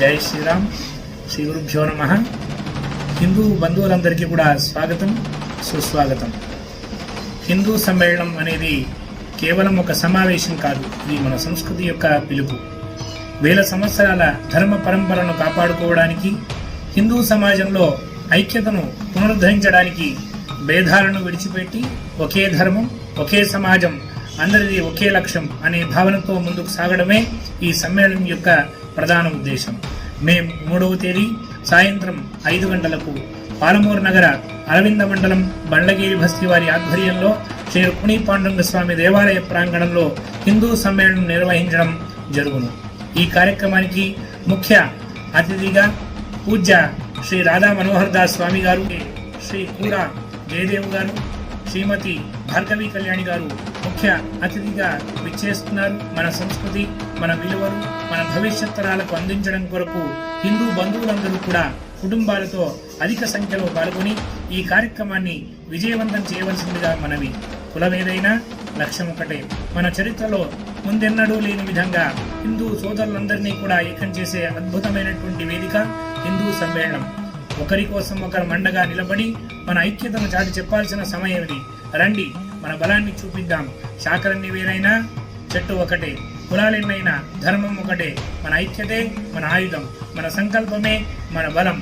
జై శ్రీరామ్. శ్రీ గురుభ్యో నమః. హిందూ బంధువులందరికీ కూడా స్వాగతం, సుస్వాగతం. హిందూ సమ్మేళనం అనేది కేవలం ఒక సమావేశం కాదు, ఇది మన సంస్కృతి యొక్క పిలుపు. వేల సంవత్సరాల ధర్మ పరంపరను కాపాడుకోవడానికి, హిందూ సమాజంలో ఐక్యతను పునరుద్ధరించడానికి, భేదాలను విడిచిపెట్టి ఒకే ధర్మం, ఒకే సమాజం, అందరిది ఒకే లక్ష్యం అనే భావనతో ముందుకు సాగడమే ఈ సమ్మేళనం యొక్క ప్రధాన ఉద్దేశం. మే 3వ తేదీ సాయంత్రం 5 గంటలకు పాలమూరు నగర అరవింద మండలం బండ్లగిరి బస్తీ వారి ఆధ్వర్యంలో శ్రీ రుక్మిణీ పాండురంగ స్వామి దేవాలయ ప్రాంగణంలో హిందూ సమ్మేళనం నిర్వహించడం జరుగును. ఈ కార్యక్రమానికి ముఖ్య అతిథిగా పూజ్య శ్రీ రాధా మనోహర్ దాస్ స్వామి గారు, శ్రీ కూరా జయదేవ్ గారు, శ్రీమతి భార్గవి కళ్యాణి గారు ముఖ్య అతిథిగా విచ్చేస్తున్నారు. మన సంస్కృతి, మన విలువలు, మన భవిష్యత్ తరాలకు అందించడం కొరకు హిందూ బంధువులందరూ కూడా కుటుంబాలతో అధిక సంఖ్యలో పాల్గొని ఈ కార్యక్రమాన్ని విజయవంతం చేయవలసిందిగా మనవి. కులమేదైనా లక్ష్యం ఒకటే. మన చరిత్రలో ముందెన్నడూ లేని విధంగా హిందూ సోదరులందరినీ కూడా ఏకం చేసే అద్భుతమైనటువంటి వేదిక హిందూ సమ్మేళనం. ఒకరి కోసం ఒకరు మండగా నిలబడి మన ఐక్యతను చాటి చెప్పాల్సిన సమయం ఇది. రండి, మన బలాన్ని చూపిద్దాం. శాఖలన్నీ వేరైనా చెట్టు ఒకటే, కులాలెన్నైనా ధర్మం ఒకటే. మన ఐక్యతే మన ఆయుధం, మన సంకల్పమే మన బలం.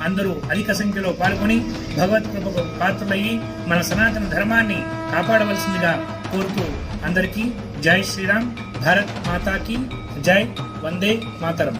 అందరూ అధిక సంఖ్యలో పాల్గొని భగవత్కృపకు పాత్రులయ్యి మన సనాతన ధర్మాన్ని కాపాడవలసిందిగా కోరుతూ అందరికీ జై శ్రీరామ్. భారత్ మాతాకి జై. వందే మాతరం.